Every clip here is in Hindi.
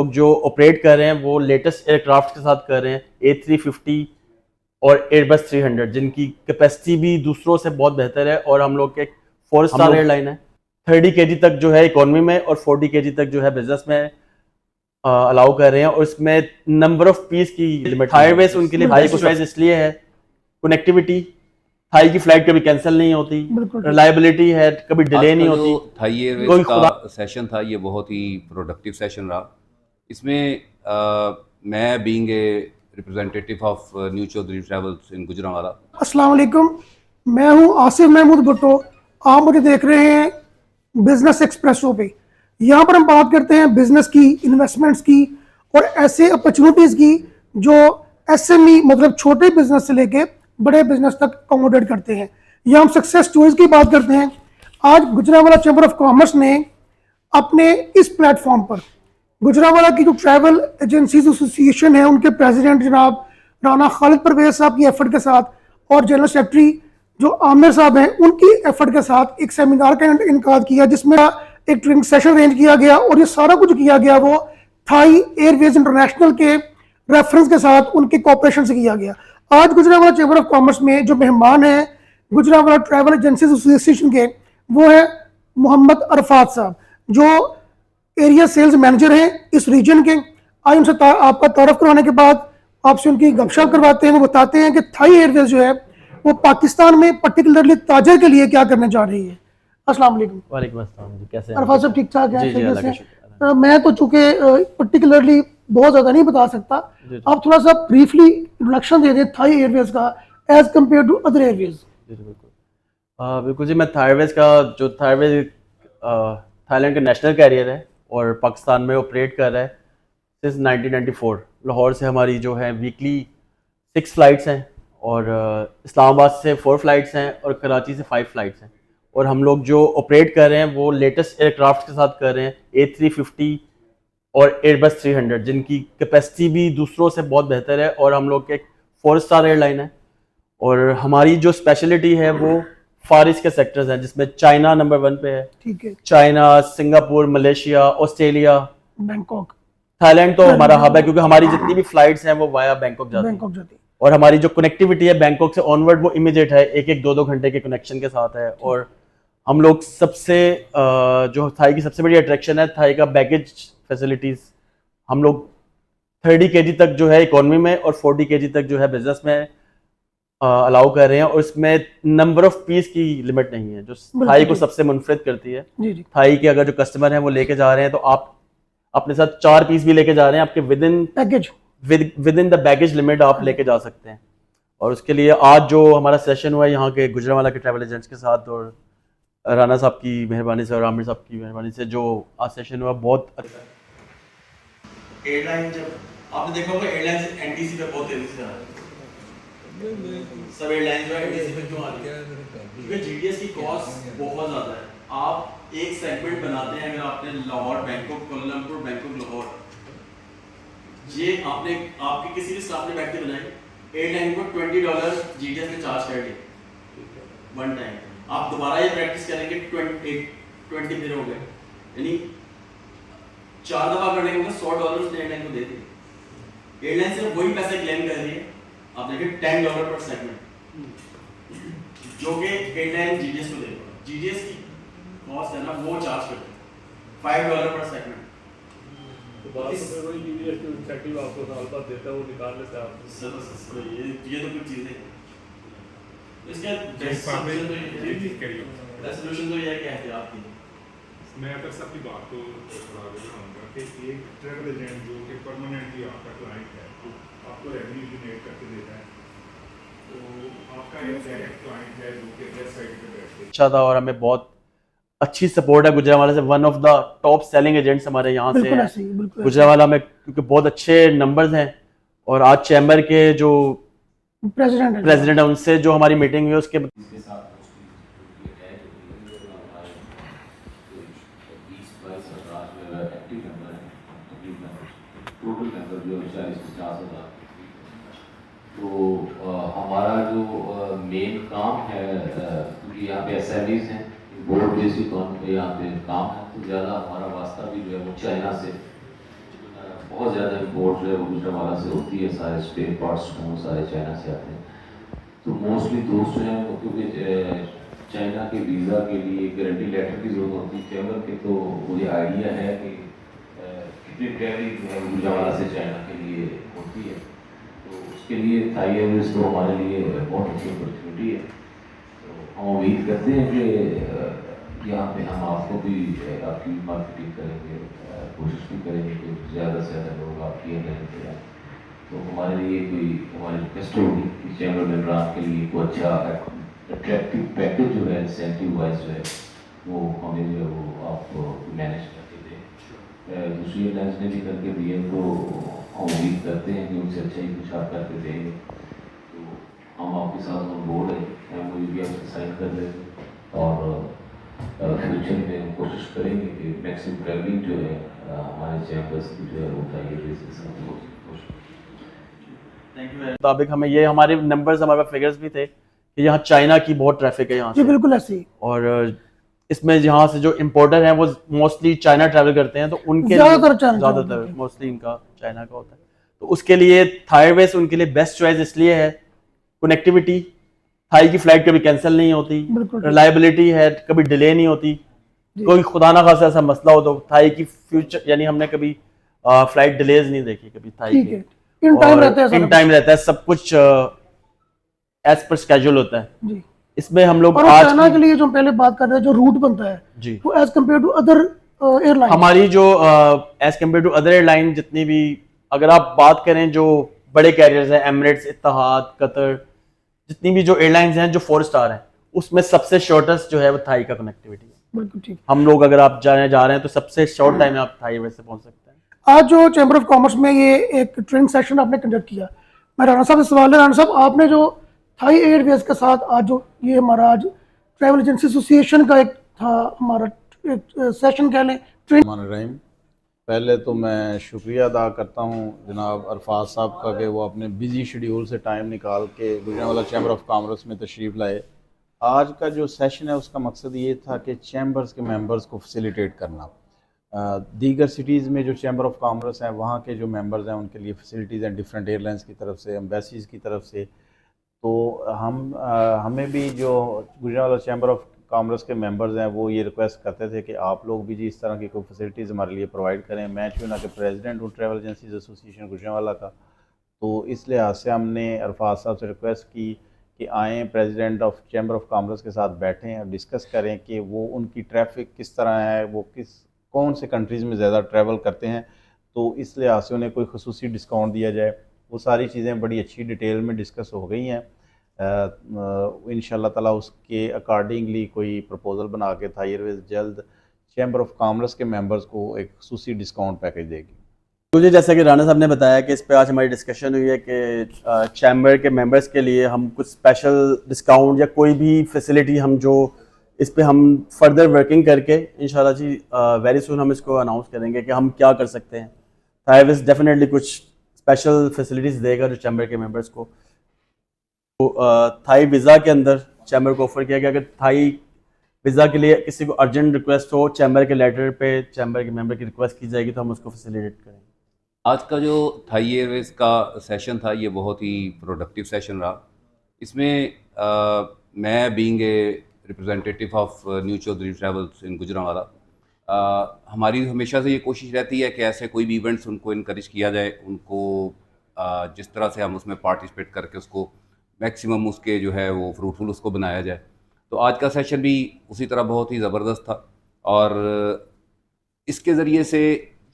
लोग जो ऑपरेट कर रहे हैं वो लेटेस्ट एयरक्राफ्ट के साथ कर रहे हैं, A350 और एयरबस 300, जिनकी कैपेसिटी भी दूसरों से बहुत बेहतर है। और हम लोग के 4 स्टार एयरलाइन है। 30 kg तक जो है इकोनॉमी में और 40 kg तक जो है बिजनेस में अलाउ कर रहे हैं। और इसमें नंबर ऑफ पीस की लिमिट हाईवेज उनके लिए हाई चॉइस इसलिए है, कनेक्टिविटी, थाई की फ्लाइट कभी कैंसिल नहीं होती, रिलायबिलिटी है, कभी डिले नहीं होती। थाई एयरवेज का सेशन था ये बहुत ही प्रोडक्टिव सेशन रहा। इसमें मैं being a representative of New Chaudhary Travels in Gujranwala. अस्सलाम वालेकुम, मैं हूं आसिफ महमूद भुट्टो। आप मुझे देख रहे हैं बिजनेस एक्सप्रेसो पे। यहाँ पर हम बात करते हैं बिजनेस की, इन्वेस्टमेंट्स की और ऐसे अपॉर्चुनिटीज़ की जो एसएमई मतलब छोटे बिजनेस से लेके बड़े बिजनेस तक अकोमोडेट करते हैं। यहाँ हम सक्सेस स्टोरीज की बात करते हैं। आज गुजरांवाला चैम्बर ऑफ कॉमर्स ने अपने इस प्लेटफॉर्म पर गुजरांवाला की जो ट्रैवल एजेंसीज एसोसिएशन है उनके प्रेसिडेंट जनाब राना खालिद परवेज साहब की एफर्ट के साथ और जनरल सेक्रेटरी जो आमिर साहब हैं उनकी एफर्ट के साथ एक सेमिनार का इनकाद किया, जिसमें एक ट्रेनिंग सेशन अरेंज किया गया। और ये सारा कुछ किया गया वो थाई एयरवेज इंटरनेशनल के रेफरेंस के साथ उनके कॉपरेशन से किया गया। आज गुजरांवाला चैम्बर ऑफ कॉमर्स में जो मेहमान हैं गुजरांवाला ट्रैवल एजेंसीज एसोसिएशन के, वो है मोहम्मद अरफात साहब जो एरिया सेल्स मैनेजर हैं इस रीजन के। आज उनसे आपका तारफ करवाने के बाद आपसे उनकी गपशप करवाते हैं। वो बताते हैं कि थाई एयरवेज जो है वो पाकिस्तान में पर्टिकुलरली ताजर के लिए क्या करने जा रही है। अस्सलाम वालेकुम। वालेकुम अस्सलाम जी, कैसे हैं? अरफात साहब ठीक ठाक जी, जी, अल्लाह का है? शुक्र। मैं तो चूंकि पर्टिकुलरली बहुत ज़्यादा नहीं बता सकता, आप थोड़ा सा ब्रीफली इंट्रोडक्शन दे दें थाई एयरवेज का as compared to other airways. बिल्कुल जी, मैं थाईवेज का जो थाईवेज थाईलैंड का नेशनल कैरियर है और पाकिस्तान में ऑपरेट कर रहा है सिंस 1994। लाहौर से हमारी जो है वीकली 6 फ्लाइट्स हैं और इस्लामाबाद से 4 फ्लाइट्स हैं और कराची से 5 फ्लाइट्स हैं। और हम लोग जो ऑपरेट कर रहे हैं वो लेटेस्ट एयरक्राफ्ट के साथ कर रहे हैं, A350 और एयरबस 300, जिनकी कैपेसिटी भी दूसरों से बहुत बेहतर है। और हम लोग के 4 स्टार एयरलाइन है। और हमारी जो स्पेशलिटी है वो फार ईस्ट के सेक्टर्स हैं, जिसमें चाइना नंबर 1 पे है। ठीक है। China, Singapore, Malaysia, Australia, Bangkok, Thailand तो हमारा हब है क्योंकि हमारी जितनी भी फ्लाइट्स हैं वो वाया बैंकॉक जाती हैं। और हमारी जो कनेक्टिविटी है बैंकॉक से ऑनवर्ड वो इमीडिएट है, 1-1, 2-2 घंटे के कनेक्शन के साथ है। और हम लोग सबसे जो थाई की सबसे बड़ी अट्रैक्शन है थाई का बैगेज फैसिलिटीज़। हम लोग 30 kg तक जो है इकोनॉमी में और 40 kg तक जो है बिजनेस में अलाउ कर रहे हैं। और इसमें नंबर ऑफ पीस की लिमिट नहीं है, जो थाई को सबसे मुनफरिद करती है। थाई के अगर जो कस्टमर हैं वो लेके जा रहे हैं तो आप अपने साथ 4 पीस भी लेके जा रहे हैं, आपके with in the baggage limit आप लेके जा सकते हैं। और उसके लिए आज जो हमारा सेशन हुआ है यहाँ के गुजरांवाला के ट्रैवल एजेंट्स के साथ और राना साहब की मेहरबानी से और आमिर साहब की मेहरबानी से जो आज सेशन हुआ बहुत अच्छा। एयरलाइन जब आपने देखा होगा एयरलाइन एनटीसी पे बहुत तेजी से आ रही है, सब एयरलाइन जो है एनटीसी पे क्यों आ रही है? क्योंकि जीडीएस की कॉस्ट बहुत ज़्यादा है। आप एक सेगमेंट बनाते हैं, अगर आपने लाहौर बैंकॉक, कोलंबपुर बैंकॉक लाहौर, ये आपने आपके किसी भी स्टाफ ने बैठ के बनाई, एयरलाइन को $20 जीडीएस में चार्ज कर दिया 1 टाइम। आप दोबारा ये प्रैक्टिस करेंगे 20 दिन हो गए, यानी 4 दफा करने के बाद $100 एयरलाइन को दे दिए। एयरलाइन सिर्फ वही पैसे क्लेम कर रही है, आप देखिए $10 पर सेगमेंट, जो कि एयरलाइन जीडीएस को देगा। जीडीएस की कॉस्ट है ना वो चार्ज करते हैं $5 पर सेगमेंट। तो बात तो कोई जीडीएस की इंसेंटिव आपको साल बाद देता है वो निकाल लेते हैं आप। ये तो कुछ चीजें इसका रेजोल्यूशन तो ये है कि एहतियात की। मैं अगर सबकी बात को थोड़ा आगे बढ़ाऊंगा कि एक ट्रैवल एजेंट जो कि परमानेंटली आपका क्लाइंट है, आपको रेवेन्यू जनरेट करके देता है, तो आपका एक डायरेक्ट क्लाइंट है जो कि वेस्ट साइड पे बैठते हैं। अच्छा था और हमें बहुत अच्छी सपोर्ट है गुजरांवाला से। One of the top selling agents हमारे यहाँ से हैं गुजरांवाला में, क्योंकि बहुत अच्छे नंबर्स हैं। और आज चैम्बर के जो प्रेसिडेंट है उनसे जो हमारी मीटिंग हुई उसके तो हमारा जो मेन काम है, क्योंकि यहाँ पे एसएमईज हैं, बोर्ड बेसिक यहाँ पे काम है, तो ज़्यादा हमारा वास्ता भी जो है वो चाइना से इंपोर्ट जो है वो गुजरावाला से होती है, सारे स्पेयर पार्ट्स जो हैं वो सारे चाइना से आते हैं। तो मोस्टली दोस्त जो हैं क्योंकि चाइना के वीज़ा के लिए गारंटी लेटर की ज़रूरत होती है चैम्बर के, तो मुझे आइडिया है कि कितनी ट्रैवलिंग जो है गुजरावाला से चाइना के लिए होती है। तो उसके लिए थाई एयरवेज तो हमारे लिए बहुत अच्छी अपॉर्चुनिटी है। तो हम उम्मीद करते हैं कि यहाँ पे हम आपको भी आपकी मार्केटिंग करेंगे, कोशिश भी करेंगे कि ज़्यादा से ज़्यादा लोग आपकी एयरलाइन पे आएँ। तो हमारे लिए कोई हमारी रिक्वेस्ट होगी कि चैम्बर मेम्बरान के लिए कोई अच्छा अट्रैक्टिव पैकेज जो है इंसेंटिव वाइज जो है वो हमें जो है वो आप मैनेज करके दें। दूसरी एयरलाइंस ने भी करके दिए, तो हम उम्मीद करते हैं कि उनसे अच्छा ही कुछ आप करके देंगे। तो हम आपके साथ ऑन बोर्ड हैं, मुझे भी आपसे साइन कर देंगे और फ्यूचर में हम कोशिश करेंगे कि मैक्सिमम ट्रैवलिंग जो है हमारे चैम्बर्स की जो है वो चाहिए के साथ हो। मुताबिक हमें ये हमारे नंबर्स हमारे फिगर्स भी थे कि यहाँ चाइना की बहुत ट्रैफिक है यहाँ जी से, बिल्कुल ऐसे ही, और इसमें यहाँ से जो इम्पोर्टर हैं वो मोस्टली चाइना ट्रैवल करते हैं, तो उनके ज़्यादातर लिए चाइना ज़्यादातर मोस्टली इनका चाइना का होता है। तो उसके लिए थाई एयरवेज उनके लिए बेस्ट चॉइस इसलिए है, कनेक्टिविटी, थाई की फ्लाइट कभी कैंसिल नहीं होती, बिल्कुल ठीक। रिलायबिलिटी है, कभी डिले नहीं होती, कोई खुदा ना खासा ऐसा मसला हो तो थाई की फ्यूचर, यानी हमने कभी फ्लाइट डिलेज नहीं देखी कभी थाई ठीक की, है, इन टाइम रहता है इन सारा टाइम रहता है, सब कुछ एज पर स्केड्यूल होता है। कुछ। जी, इसमें हम लोग और आज चाइना के लिए जो हम पहले बात कर रहे हैं, जो रूट बनता है जी वो as compared to other airline, हमारी जो as compared to other airline जितनी भी, अगर आप बात करें जो बड़े कैरियर्स हैं, एमिरेट्स, इत्तेहाद, कतर, जितनी भी जो एयरलाइंस हैं जो 4 स्टार हैं, उसमें सबसे शॉर्टेस्ट जो है वो थाई का कनेक्टिविटी है। बिल्कुल ठीक। हम लोग अगर आप जा रहे हैं तो सबसे शॉर्ट टाइम में आप थाई एयरवेज से पहुंच सकते हैं। आज जो चैम्बर ऑफ कॉमर्स में ये एक ट्रेनिंग सेशन आपने कंडक्ट किया, मैं राणा साहब से सवाल है, राणा साहब आपने जो थाई एयरवेज के साथ आज जो ये हमारा आज ट्रैवल एजेंसी एसोसिएशन का एक था हमारा एक सेशन कह लें, रहमान रहीम, पहले तो मैं शुक्रिया अदा करता हूँ जनाब अरफाज साहब का कि वो अपने बिज़ी शेड्यूल से टाइम निकाल के गुजरांवाला चैम्बर ऑफ कॉमर्स में तशरीफ़ लाए। आज का जो सेशन है उसका मकसद ये था कि चैम्बर्स के मेंबर्स को फैसिलिटेट करना। दीगर सिटीज़ में जो चैम्बर ऑफ कॉमर्स हैं वहाँ के जो मेंबर्स हैं उनके लिए फैसिलिटीज़ हैं डिफरेंट एयरलाइंस की तरफ से, एम्बेसीज़ की तरफ से। तो हमें भी जो गुजरांवाला चैम्बर ऑफ कॉमर्स के मेंबर्स हैं वो ये रिक्वेस्ट करते थे कि आप लोग भी जी इस तरह की कोई फैसिलिटीज़ हमारे लिए प्रोवाइड करें। मैं चुना कि प्रेसिडेंट हूँ ट्रैवल एजेंसीज एसोसिएशन गुजरांवाला का, तो इस लिहाज से हमने अरफाज साहब से रिक्वेस्ट की कि आएँ president of chamber of commerce के साथ बैठें और डिस्कस करें कि वो उनकी ट्रैफिक किस तरह है, वो कौन से कंट्रीज़ में ज़्यादा ट्रैवल करते हैं, तो इस लिहाज से उन्हें कोई ख़ुसूसी डिस्काउंट दिया जाए। वो सारी चीज़ें बड़ी अच्छी डिटेल में डिस्कस हो गई हैं। इंशाल्लाह ताला उसके अकॉर्डिंगली कोई प्रपोज़ल बना के थाई एयरवेज जल्द चैम्बर ऑफ कॉमर्स के मेंबर्स को एक ख़ुसूसी डिस्काउंट पैकेज देगी। मुझे जैसा कि राणा साहब ने बताया कि इस पे आज हमारी डिस्कशन हुई है कि चैम्बर के मेंबर्स के लिए हम कुछ स्पेशल डिस्काउंट या कोई भी फैसिलिटी हम जो इस पे हम फर्दर वर्किंग करके इंशाल्लाह जी वेरी सुन हम इसको अनाउंस करेंगे कि हम क्या कर सकते हैं। थाई एयरवेज डेफिनेटली कुछ स्पेशल फैसिलिटीज़ देगा जो चैम्बर के मेंबर्स को। तो थाई वीज़ा के अंदर चैम्बर को ऑफर किया गया, अगर थाई वीज़ा के लिए किसी को अर्जेंट रिक्वेस्ट हो चैम्बर के लेटर पे चैम्बर के मेंबर की रिक्वेस्ट की जाएगी तो हम उसको फैसिलिटेट करेंगे। आज का जो थाई एयरवेज का सेशन था ये बहुत ही प्रोडक्टिव सेशन रहा। इसमें मैं being a representative of New Chaudhary Travels in Gujranwala, हमारी हमेशा से ये कोशिश रहती है कि ऐसे कोई भी इवेंट्स उनको इनकरेज किया जाए, उनको जिस तरह से हम उसमें पार्टिसिपेट करके उसको मैक्सिमम उसके जो है वो फ्रूटफुल उसको बनाया जाए। तो आज का सेशन भी उसी तरह बहुत ही ज़बरदस्त था और इसके ज़रिए से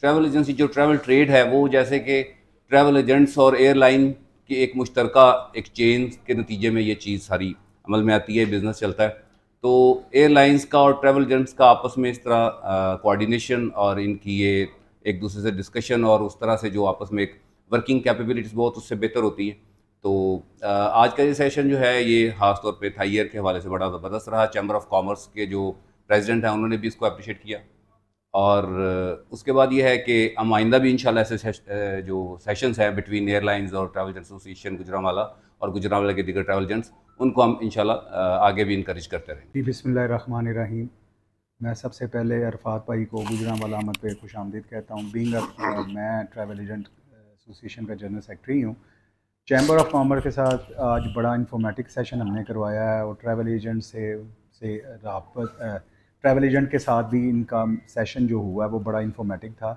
ट्रैवल एजेंसी जो ट्रैवल ट्रेड है वो जैसे कि ट्रैवल एजेंट्स और एयरलाइन की एक मुश्तरका एक चेन के नतीजे में ये चीज़ सारी अमल में आती है, बिज़नेस चलता है। तो एयरलाइंस का और ट्रैवल एजेंट्स का आपस में इस तरह कोऑर्डिनेशन और इनकी ये एक दूसरे से डिस्कशन और उस तरह से जो आपस में एक वर्किंग कैपेबिलिटीज़ बहुत उससे बेहतर होती हैं। तो आज का ये सेशन जो है ये ख़ास तौर पे थाई एयर के हवाले से बड़ा ज़बरदस्त रहा। चैम्बर ऑफ कॉमर्स के जो प्रेसिडेंट हैं उन्होंने भी इसको अप्रिशिएट किया और उसके बाद ये है कि हम आइंदा भी इंशाल्लाह ऐसे जो सेशंस हैं बिटवीन एयरलाइंस और ट्रैवल एजेंट्स एसोसिएशन गुजरांवाला और गुजरांवाला के दीगर ट्रैवल एजेंट्स उनको हम इंशाल्लाह आगे भी इनकरेज करते रहेंगे। बिस्मिल्लाहिर्रहमानिर्रहीम। मैं सबसे पहले अरफात भाई को गुजरांवाला आमद पे खुशामदीद कहता हूँ। बीइंग मैं ट्रैवल एजेंट एसोसिएशन का जनरल सेक्रेटरी हूँ। चैम्बर ऑफ कॉमर्स के साथ आज बड़ा इंफॉर्मेटिव सेशन हमने करवाया है और ट्रैवल एजेंट से ट्रैवल एजेंट के साथ भी इनका सेशन जो हुआ है वो बड़ा इंफॉर्मेटिव था।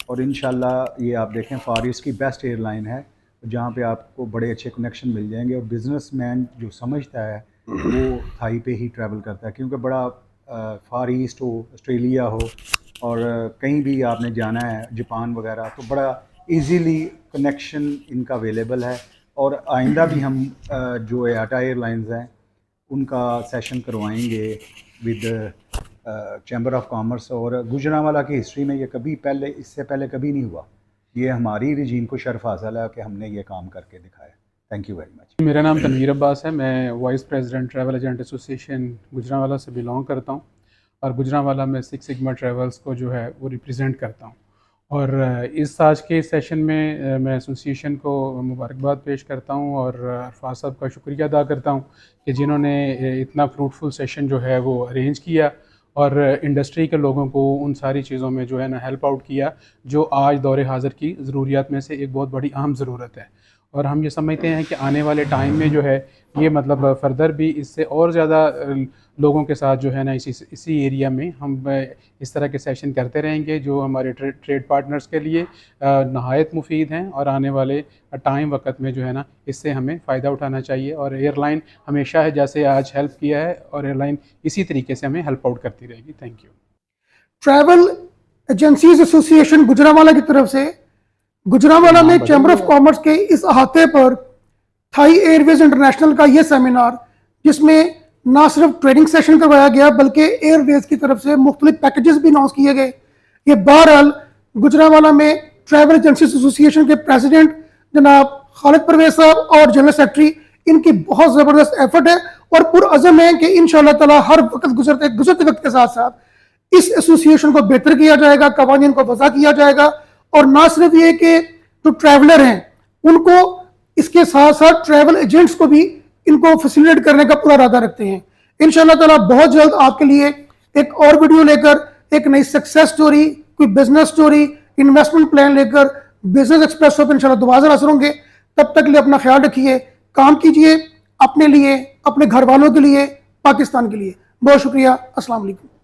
और इंशाल्लाह ये आप देखें फार ईस्ट की बेस्ट एयरलाइन है जहाँ पे आपको बड़े अच्छे कनेक्शन मिल जाएंगे और बिजनेसमैन जो समझता है वो थाई पे ही ट्रैवल करता है, क्योंकि बड़ा फार ईस्ट हो, ऑस्ट्रेलिया हो और कहीं भी आपने जाना है, जापान वगैरह, तो बड़ा इजीली कनेक्शन इनका अवेलेबल है। और आइंदा भी हम जो एटा एयरलाइंस हैं उनका सेशन करवाएंगे विद चैम्बर ऑफ कॉमर्स। और गुजरांवाला की हिस्ट्री में ये कभी पहले, इससे पहले कभी नहीं हुआ। ये हमारी रजीम को शर्फ हासिल है कि हमने ये काम करके दिखाया। Thank you very much. मेरा नाम तनवीर अब्बास है। मैं vice president travel agent association Gujranwala से बिलोंग करता हूँ और गुजरांवाला में सिक्स सिग्मा ट्रैवल्स को जो है वो रिप्रेजेंट करता हूँ। और इस आज के सेशन में मैं एसोसिएशन को मुबारकबाद पेश करता हूँ और अरफाज साहब का शुक्रिया अदा करता हूँ कि जिन्होंने इतना फ्रूटफुल सेशन जो है वो अरेंज किया और इंडस्ट्री के लोगों को उन सारी चीज़ों में जो है ना हेल्प आउट किया जो आज दौरे हाज़िर की ज़रूरियात में से एक बहुत बड़ी अहम ज़रूरत है। और हम ये समझते हैं कि आने वाले टाइम में जो है ये मतलब फर्दर भी इससे और ज़्यादा लोगों के साथ जो है ना इसी एरिया में हम इस तरह के सेशन करते रहेंगे जो हमारे ट्रेड पार्टनर्स के लिए नहायत मुफीद हैं और आने वाले टाइम वक्त में जो है ना इससे हमें फ़ायदा उठाना चाहिए। और एयरलाइन हमेशा है जैसे आज हेल्प किया है और एयरलाइन इसी तरीके से हमें हेल्प आउट करती रहेगी। Thank you. Travel agencies association Gujranwala की तरफ से गुजरांवाला में चैम्बर ऑफ कॉमर्स के इस अहाते पर थाई एयरवेज इंटरनेशनल का ये सेमिनार, जिसमें ना सिर्फ ट्रेनिंग सेशन करवाया गया बल्कि एयरवेज की तरफ से मुख्तलिफ पैकेजेस भी अनाउंस किए गए। ये बहरहाल गुजरांवाला में ट्रैवल एजेंसीज एसोसिएशन के प्रेसिडेंट जनाब खालिद परवेज साहब और जनरल सेक्रेटरी, इनकी बहुत ज़बरदस्त एफर्ट है और पुरअज़म है कि इंशाअल्लाह ताला हर वक्त गुजरते वक्त के साथ साथ इस एसोसिएशन को बेहतर किया जाएगा, कवानीन को वज़ा किया जाएगा। और ना सिर्फ ये कि जो ट्रैवलर हैं उनको, इसके साथ साथ ट्रैवल एजेंट्स को भी इनको फैसिलिटेट करने का पूरा इरादा रखते हैं। इंशाअल्लाह ताला बहुत जल्द आपके लिए एक और वीडियो लेकर, एक नई सक्सेस स्टोरी, कोई बिजनेस स्टोरी, इन्वेस्टमेंट प्लान लेकर बिजनेस एक्सप्रेस पर इंशाअल्लाह दोबारा हाजिर होंगे। तब तक लिए अपना ख्याल रखिए, काम कीजिए अपने लिए, अपने घर वालों के लिए, पाकिस्तान के लिए। बहुत शुक्रिया। अस्सलाम वालेकुम।